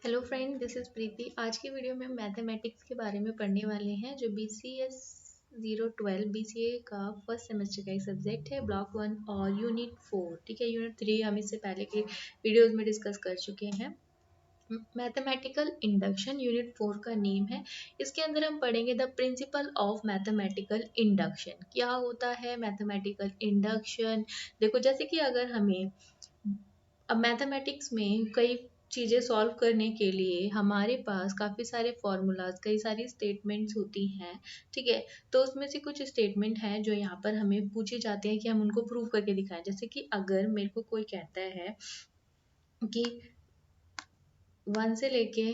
Hello friend, this is प्रीति। आज की video में मैथमेटिक्स के बारे में पढ़ने वाले हैं जो BCS 012 BCA का फर्स्ट सेमेस्टर का एक सब्जेक्ट है, ब्लॉक 1 और यूनिट 4। ठीक है, यूनिट 3 हम इससे पहले के वीडियोस में डिस्कस कर चुके हैं। मैथमेटिकल इंडक्शन यूनिट 4 का नेम है। इसके अंदर हम पढ़ेंगे the principle of mathematical induction. क्या होता है मैथमेटिकल इंडक्शन? देखो, जैसे कि अगर हमें अब मैथमेटिक्स में कई चीज़ें सॉल्व करने के लिए हमारे पास काफ़ी सारे फॉर्मूलाज, कई सारी स्टेटमेंट्स होती हैं। ठीक है, तो उसमें से कुछ स्टेटमेंट हैं जो यहाँ पर हमें पूछे जाते हैं कि हम उनको प्रूव करके दिखाएं। जैसे कि अगर मेरे को कोई कहता है कि 1 से लेके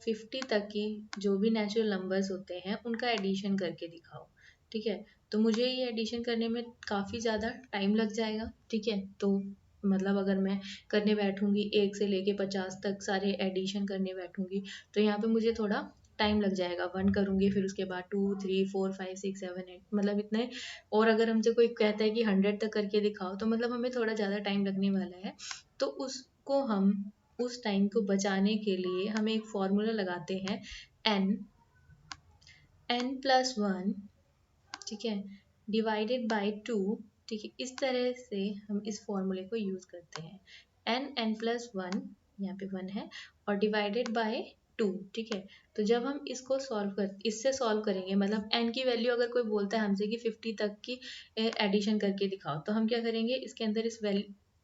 50 तक की जो भी नेचुरल नंबर्स होते हैं उनका एडिशन करके दिखाओ। ठीक है, तो मुझे ये एडिशन करने में काफ़ी ज़्यादा टाइम लग जाएगा। ठीक है, तो मतलब अगर मैं करने बैठूंगी 1 से लेके 50 तक सारे एडिशन करने बैठूंगी तो यहाँ पे मुझे थोड़ा टाइम लग जाएगा। 1 करूंगी, फिर उसके बाद 2 3 4 5 6 7 8 मतलब इतने। और अगर हमसे कोई कहता है कि 100 तक करके दिखाओ तो मतलब हमें थोड़ा ज़्यादा टाइम लगने वाला है। तो उसको हम उस टाइम को बचाने के लिए हम एक फॉर्मूला लगाते हैं, n n+1, ठीक है, डिवाइडेड बाय 2। ठीक है, इस तरह से हम इस फॉर्मूले को यूज करते हैं। n+1 यहाँ पे 1 है और डिवाइडेड बाय 2। ठीक है, तो जब हम इसको इससे सॉल्व करेंगे, मतलब n की वैल्यू अगर कोई बोलता है हमसे कि 50 तक की एडिशन करके दिखाओ, तो हम क्या करेंगे, इसके अंदर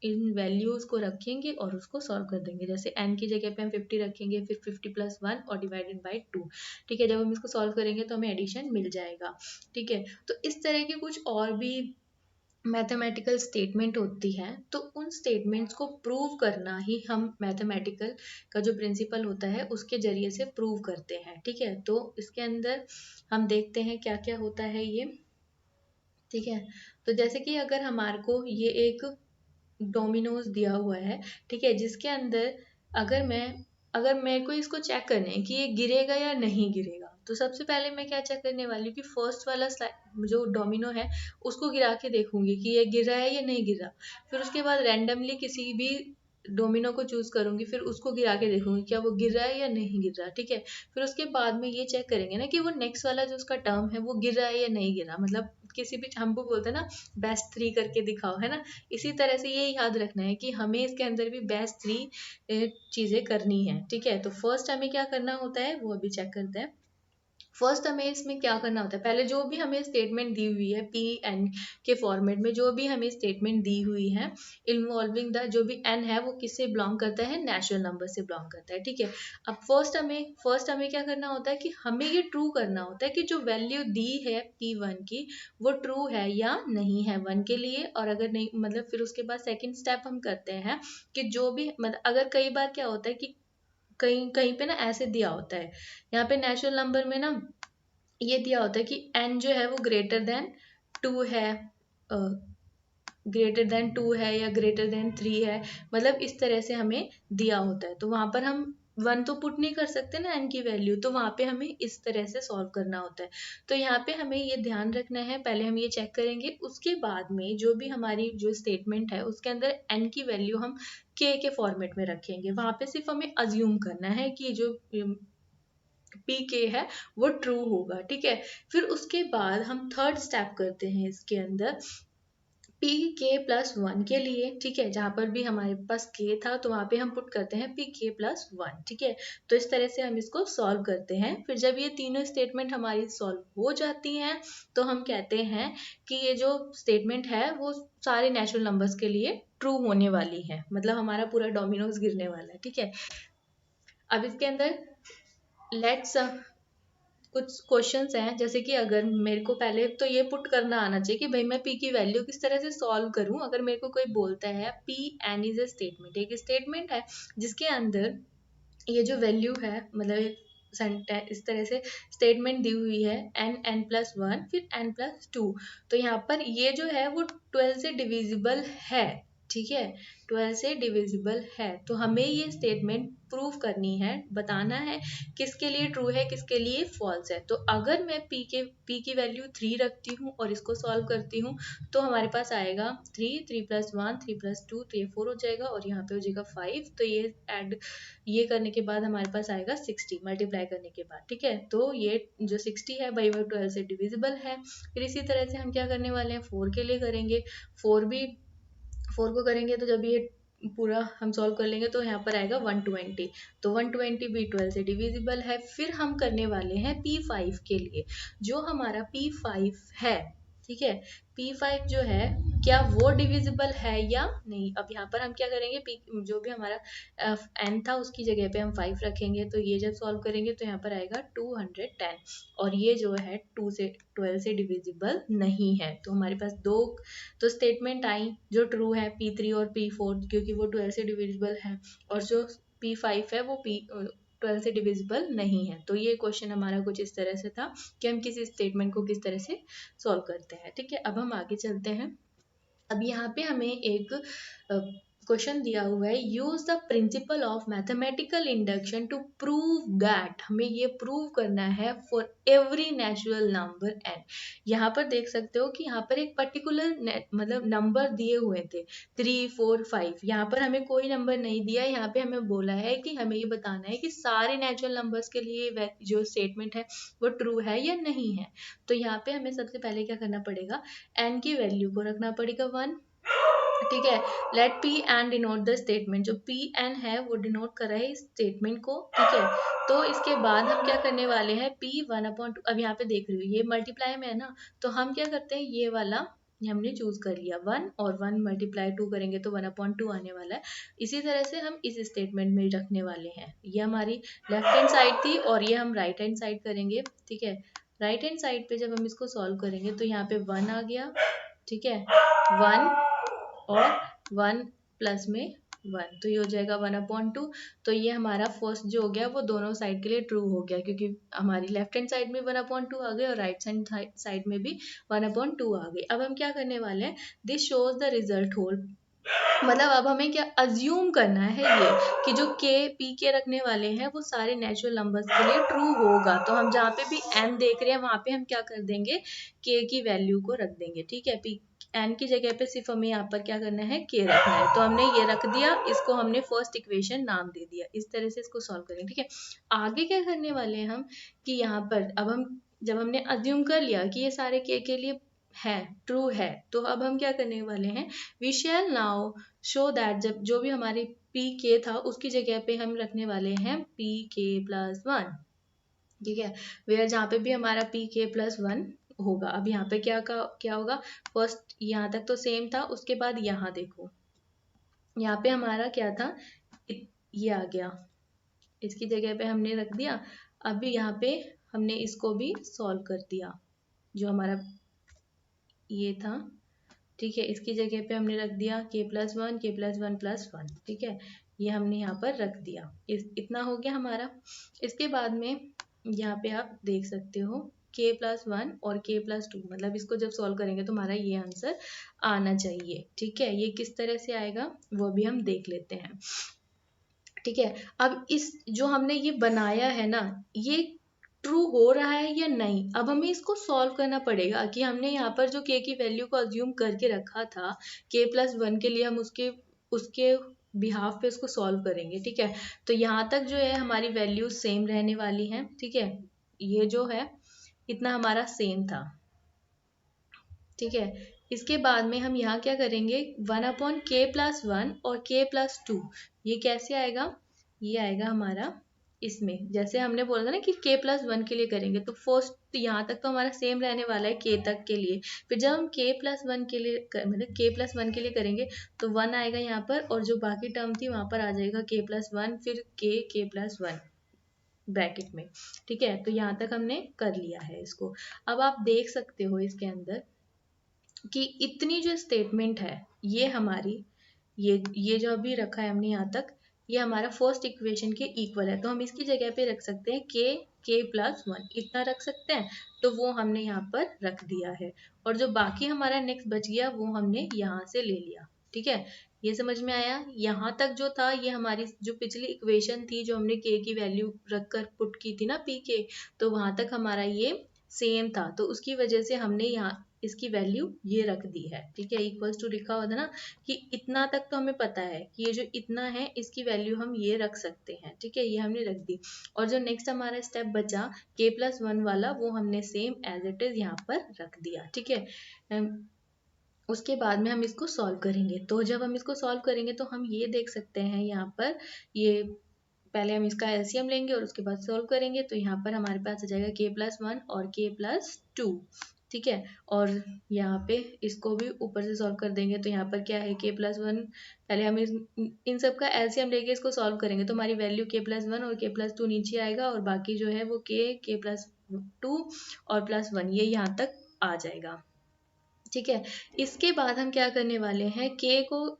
इन वैल्यूज को रखेंगे और उसको सॉल्व कर देंगे। जैसे n की जगह पे हम 50 रखेंगे, फिर 50+1 और डिवाइडेड बाय 2। ठीक है, जब हम इसको सॉल्व करेंगे तो हमें एडिशन मिल जाएगा। ठीक है, तो इस तरह की कुछ और भी मैथमेटिकल स्टेटमेंट होती है, तो उन स्टेटमेंट्स को प्रूव करना ही हम मैथमेटिकल का जो प्रिंसिपल होता है उसके जरिए से प्रूव करते हैं। ठीक है, तो इसके अंदर हम देखते हैं क्या क्या होता है ये। ठीक है, तो जैसे कि अगर हमारे को ये एक डोमिनोज दिया हुआ है, ठीक है, जिसके अंदर अगर मेरे को इसको चेक करना है कि ये गिरेगा या नहीं गिरेगा, तो सबसे पहले मैं क्या चेक करने वाली हूँ कि फर्स्ट वाला जो डोमिनो है उसको गिरा के देखूंगी कि ये गिर रहा है या नहीं गिर रहा। फिर उसके बाद रैंडमली किसी भी डोमिनो को चूज करूंगी, फिर उसको गिरा के देखूंगी क्या वो गिर रहा है या नहीं गिर रहा। ठीक है, फिर उसके बाद में ये चेक करेंगे ना कि वो नेक्स्ट वाला जो उसका टर्म है वो गिर रहा है या नहीं गिर रहा। मतलब किसी भी हमको बोलते हैं ना बेस्ट 3 करके दिखाओ, है ना। इसी तरह से ये याद रखना है कि हमें इसके अंदर भी बेस्ट 3 चीज़ें करनी है। ठीक है, तो फर्स्ट हमें क्या करना होता है वो अभी चेक करते हैं। फर्स्ट हमें इसमें क्या करना होता है, पहले जो भी हमें स्टेटमेंट दी हुई है पी एन के फॉर्मेट में, जो भी हमें स्टेटमेंट दी हुई है इन्वॉल्विंग द जो भी एन है वो किससे बिलोंग करता है, नेचुरल नंबर से बिलोंग करता है। ठीक है, अब फर्स्ट हमें क्या करना होता है कि हमें ये ट्रू करना होता है कि जो वैल्यू दी है P1 की वो ट्रू है या नहीं है 1 के लिए। और अगर नहीं, मतलब फिर उसके बाद सेकंड स्टेप हम करते हैं कि जो भी, मतलब अगर कई बार क्या होता है कि कहीं कहीं पे ना ऐसे दिया होता है, यहाँ पे नेचुरल नंबर में ना ये दिया होता है कि n जो है वो ग्रेटर देन 2 है, ग्रेटर देन 2 है या ग्रेटर देन 3 है। मतलब इस तरह से हमें दिया होता है, तो वहां पर हम 1 तो पुट नहीं कर सकते ना n की वैल्यू, तो वहां पे हमें इस तरह से सॉल्व करना होता है। तो यहाँ पे हमें ये ध्यान रखना है, पहले हम ये चेक करेंगे, उसके बाद में जो भी हमारी जो स्टेटमेंट है उसके अंदर n की वैल्यू हम k के फॉर्मेट में रखेंगे। वहां पे सिर्फ हमें अज्यूम करना है कि जो पी के है वो ट्रू होगा। ठीक है, फिर उसके बाद हम थर्ड स्टेप करते हैं इसके अंदर pk+1 के लिए। ठीक है, जहां पर भी हमारे पास k था तो वहां पे हम पुट करते हैं pk+1। ठीक है, तो इस तरह से हम इसको सॉल्व करते हैं। फिर जब ये तीनों स्टेटमेंट हमारी सॉल्व हो जाती हैं तो हम कहते हैं कि ये जो स्टेटमेंट है वो सारे नेचुरल नंबर्स के लिए ट्रू होने वाली है, मतलब हमारा पूरा डोमिनोज गिरने वाला है। ठीक है, अब इसके अंदर लेट्स कुछ क्वेश्चंस हैं, जैसे कि अगर मेरे को पहले तो ये पुट करना आना चाहिए कि भाई मैं पी की वैल्यू किस तरह से सॉल्व करूं। अगर मेरे को कोई बोलता है P n is a statement, एक स्टेटमेंट है जिसके अंदर ये जो वैल्यू है, मतलब इस तरह से स्टेटमेंट दी हुई है n+1 फिर n+2, तो यहाँ पर ये जो है वो 12 से डिविजिबल है। ठीक है, 12 से डिविजिबल है। तो हमें ये स्टेटमेंट प्रूव करनी है, बताना है किसके लिए ट्रू है किसके लिए फॉल्स है। तो अगर मैं p की वैल्यू 3 रखती हूँ और इसको सॉल्व करती हूँ तो हमारे पास आएगा 3 3 + 1 3 + 2 तो ये 4 हो जाएगा और यहाँ पे हो जाएगा 5। तो ये करने के बाद हमारे पास आएगा 60 मल्टीप्लाई करने के बाद। ठीक है, तो ये जो 60 है भाई वो 12 से डिविजिबल है। फिर इसी तरह से हम क्या करने वाले हैं, 4 के लिए करेंगे। 4 को करेंगे तो जब ये पूरा हम सॉल्व कर लेंगे तो यहाँ पर आएगा 120। तो 120 भी 12 से डिविजिबल है। फिर हम करने वाले हैं P5 के लिए, जो हमारा P5 है। ठीक है, P5 जो है क्या वो डिविजिबल है या नहीं। अब यहाँ पर हम क्या करेंगे, जो भी हमारा n था उसकी जगह पे हम 5 रखेंगे। तो ये जब सॉल्व करेंगे तो यहाँ पर आएगा 210 और ये जो है 12 से डिविजिबल नहीं है। तो हमारे पास दो तो स्टेटमेंट आई जो ट्रू है P3 और P4 क्योंकि वो 12 से डिविजिबल है, और जो P5 है वो 12 से डिविजिबल नहीं है। तो ये क्वेश्चन हमारा कुछ इस तरह से था कि हम किसी स्टेटमेंट को किस तरह से सॉल्व करते हैं। ठीक है, अब हम आगे चलते हैं। अब यहाँ पे हमें एक क्वेश्चन दिया हुआ है, use the principle of mathematical induction to prove that. हमें ये प्रूव करना है for every natural number n। यहाँ पर देख सकते हो कि यहाँ पर एक पर्टिकुलर मतलब नंबर दिए हुए थे 3 4 5। यहाँ पर हमें कोई नंबर नहीं दिया, यहाँ पे हमें बोला है कि हमें ये बताना है कि सारे नेचुरल नंबर्स के लिए जो स्टेटमेंट है वो ट्रू है या नहीं है। तो यहाँ पे हमें सबसे पहले क्या करना पड़ेगा, n की वैल्यू को रखना पड़ेगा 1। ठीक है, let P n denote the statement. जो पी एन है वो डिनोट कर रहा है इस स्टेटमेंट को। ठीक है, तो इसके बाद हम क्या करने वाले हैं, पी 1/2। अब यहाँ पे देख रही हो ये मल्टीप्लाई में है ना, तो हम क्या करते हैं, ये वाला हमने चूज कर लिया 1 और 1 मल्टीप्लाई 2 करेंगे तो 1/2 आने वाला है। इसी तरह से हम इस स्टेटमेंट में रखने वाले हैं। ये हमारी लेफ्ट हैंड साइड थी और ये हम राइट हैंड साइड करेंगे। ठीक है, राइट हैंड साइड पे जब हम इसको सॉल्व करेंगे तो यहाँ पे 1 आ गया। ठीक है, 1 और 1 प्लस में 1 तो ये हो जाएगा 1/2। तो ये हमारा फर्स्ट जो हो गया वो दोनों साइड के लिए ट्रू हो गया क्योंकि हमारी लेफ्ट हैंड साइड में 1/2 आ गए और राइट हैंड साइड में भी 1/2 आ गए। अब हम क्या करने वाले हैं, this shows the result whole. मतलब अब हमें क्या अज्यूम करना है ये कि जो पी के रखने वाले हैं वो सारे नेचुरल नंबर्स के लिए ट्रू होगा। तो हम जहाँ पे भी n देख रहे हैं वहां पे हम क्या कर देंगे, k की वैल्यू को रख देंगे। ठीक है, n की जगह पे सिर्फ हमें यहाँ पर क्या करना है, k रखना है। तो हमने ये रख दिया, इसको हमने फर्स्ट इक्वेशन नाम दे दिया। इस तरह से इसको सॉल्व करेंगे। ठीक है, आगे क्या करने वाले हैं हम कि यहाँ पर अब हम जब हमने अज्यूम कर लिया कि ये सारे के लिए है, ट्रू है, तो अब हम क्या करने वाले हैं, we shall now show that जब जो भी हमारे पी के था उसकी जगह पे हम रखने वाले हैं पी के प्लस 1। ठीक है, वेयर जहाँ पे भी हमारा पी के प्लस 1 होगा। अब यहाँ पे क्या होगा, फर्स्ट यहाँ तक तो सेम था, उसके बाद यहाँ देखो यहाँ पे हमारा क्या था, ये आ गया, इसकी जगह पे हमने रख दिया। अभी यहाँ पे हमने इसको भी सॉल्व कर दिया, जो हमारा ये था। ठीक है, इसकी जगह पे हमने रख दिया k+1 k+1+1। ठीक है, ये हमने यहाँ पर रख दिया। इतना हो गया हमारा। इसके बाद में यहाँ पे आप देख सकते हो k+1 और k+2, मतलब इसको जब सॉल्व करेंगे तो हमारा ये आंसर आना चाहिए। ठीक है, ये किस तरह से आएगा वो भी हम देख लेते हैं। ठीक है, अब इस जो हमने ये बनाया है ना, ये ट्रू हो रहा है या नहीं। अब हमें इसको सॉल्व करना पड़ेगा कि हमने यहाँ पर जो k की वैल्यू को अज्यूम करके रखा था k+1 के लिए, हम उसके उसके बिहाफ पे उसको सॉल्व करेंगे। ठीक है, तो यहाँ तक जो है हमारी वैल्यू सेम रहने वाली है। ठीक है, ये जो है इतना हमारा सेम था। ठीक है, इसके बाद में हम यहाँ क्या करेंगे, 1/k+1 और k+2 ये कैसे आएगा, ये आएगा हमारा इसमें, जैसे हमने बोला था ना कि k+1 के लिए करेंगे तो फर्स्ट यहाँ तक तो हमारा सेम रहने वाला है k तक के लिए। फिर जब हम k+1 के लिए मतलब k+1 के लिए करेंगे तो 1 आएगा यहाँ पर, और जो बाकी टर्म थी वहां पर आ जाएगा k+1 फिर k+1 ब्रैकेट में। ठीक है, तो यहाँ तक हमने कर लिया है इसको। अब आप देख सकते हो इसके अंदर कि इतनी जो स्टेटमेंट है ये हमारी ये जो अभी रखा है हमने यहाँ तक, ये हमारा फर्स्ट इक्वेशन के इक्वल है। तो हम इसकी जगह पे रख सकते हैं k+1 इतना रख सकते हैं। तो वो हमने यहाँ पर रख दिया है, और जो बाकी हमारा नेक्स्ट बच गया वो हमने यहाँ से ले लिया। ठीक है, ये समझ में आया। यहाँ तक जो था ये हमारी जो पिछली इक्वेशन थी जो हमने के की वैल्यू रखकर पुट की थी ना पी के, तो वहां तक हमारा ये सेम था, तो उसकी वजह से हमने यहाँ इसकी वैल्यू ये रख दी है। ठीक है, इक्वल्स टू लिखा हुआ था ना कि इतना तक तो हमें पता है कि ये जो इतना है इसकी वैल्यू हम ये रख सकते हैं। ठीक है, ये हमने रख दी। और जो नेक्स्ट हमारा स्टेप बचा k+1 वाला, वो हमने सेम एज इट इज यहाँ पर रख दिया। ठीक है, उसके बाद में हम इसको सॉल्व करेंगे। तो जब हम इसको सॉल्व करेंगे तो हम ये देख सकते हैं यहाँ पर, ये पहले हम इसका एलसीएम लेंगे और उसके बाद सॉल्व करेंगे। तो यहाँ पर हमारे पास आ जाएगा k+1 और k+2। ठीक है, और यहाँ पे इसको भी ऊपर से सॉल्व कर देंगे। तो यहाँ पर क्या है k+1, पहले हम इन सब का एलसीएम लेके इसको सॉल्व करेंगे तो हमारी वैल्यू k+1 और k+2 नीचे आएगा, और बाकी जो है वो k+2 और +1 ये यहाँ तक आ जाएगा। ठीक है, इसके बाद हम क्या करने वाले हैं, k को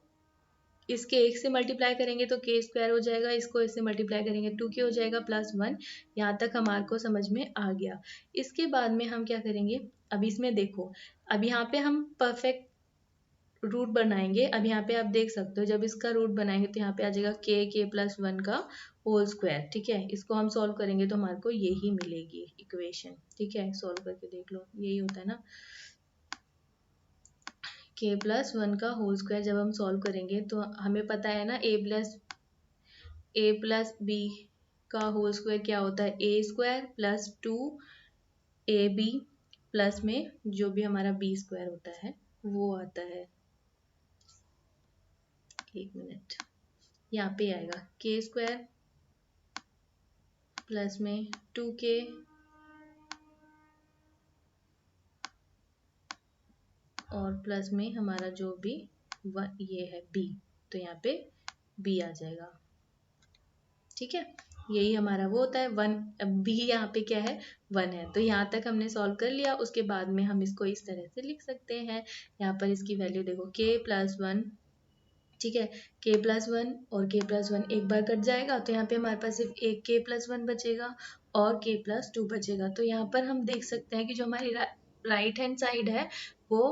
इसके 1 से मल्टीप्लाई करेंगे तो k² हो जाएगा, इसको इससे मल्टीप्लाई करेंगे 2k हो जाएगा +1। यहाँ तक हमारे को समझ में आ गया। इसके बाद में हम क्या करेंगे, अब इसमें देखो, अब यहाँ पे हम परफेक्ट रूट बनाएंगे। अब यहाँ पे आप देख सकते हो जब इसका रूट बनाएंगे तो यहाँ पे आ जाएगा k+1 का होल स्क्वायर। ठीक है, इसको हम सॉल्व करेंगे तो हमारे को यही मिलेगी इक्वेशन। ठीक है, सॉल्व करके देख लो, यही होता है ना, k+1 का होल स्क्वायर जब हम सॉल्व करेंगे तो हमें पता है ना a+b का होल स्क्वायर क्या होता है, a² + 2ab प्लस में जो भी हमारा b² होता है वो आता है। एक मिनट, यहाँ पे आएगा k² प्लस में 2k और प्लस में हमारा जो भी ये है b, तो यहाँ पे b आ जाएगा। ठीक है, यही हमारा वो होता है 1, b यहाँ पे क्या है 1 है। तो यहाँ तक हमने सॉल्व कर लिया। उसके बाद में हम इसको इस तरह से लिख सकते हैं। यहाँ पर इसकी वैल्यू देखो k+1, ठीक है, k+1 और k+1 एक बार कट जाएगा तो यहाँ पे हमारे पास सिर्फ एक k+1 बचेगा और k+2 बचेगा। तो यहाँ पर हम देख सकते हैं कि जो हमारी राइट हैंड साइड है वो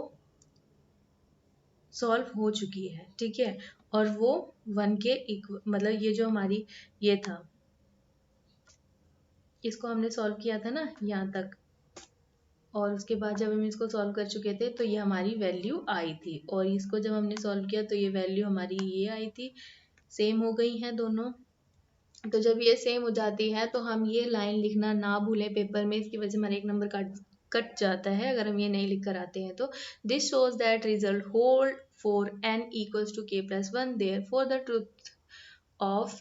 सॉल्व हो चुकी है। ठीक है, और वो 1 के मतलब ये जो हमारी ये था, इसको हमने सॉल्व किया था ना यहाँ तक, और उसके बाद जब हम इसको सॉल्व कर चुके थे तो ये हमारी वैल्यू आई थी, और इसको जब हमने सॉल्व किया तो ये वैल्यू हमारी ये आई थी, सेम हो गई हैं दोनों। तो जब ये सेम हो जाती है तो हम ये लाइन लिखना ना भूलें पेपर में, इसकी वजह से हमारा एक नंबर कट जाता है अगर हम ये नहीं लिख कर आते हैं। तो this shows that result hold for n equals to k+1, therefore the truth of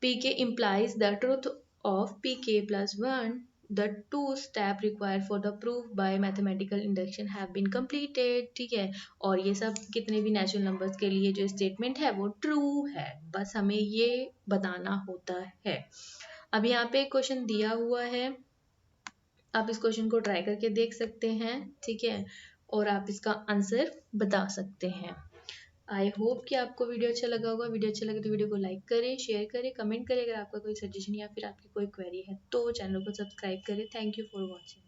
pk implies the truth of pk+1. The two step required for the proof by mathematical induction have been completed. ठीक है, और ये सब कितने भी natural numbers के लिए जो स्टेटमेंट है वो ट्रू है, बस हमें ये बताना होता है। अब यहाँ पे क्वेश्चन दिया हुआ है, आप इस क्वेश्चन को ट्राई करके देख सकते हैं। ठीक है, और आप इसका आंसर बता सकते हैं। आई होप कि आपको वीडियो अच्छा लगा होगा। वीडियो अच्छा लगे तो वीडियो को लाइक करें, शेयर करें, कमेंट करें। अगर आपका कोई सजेशन या फिर आपकी कोई क्वेरी है तो चैनल को सब्सक्राइब करें। Thank you for watching.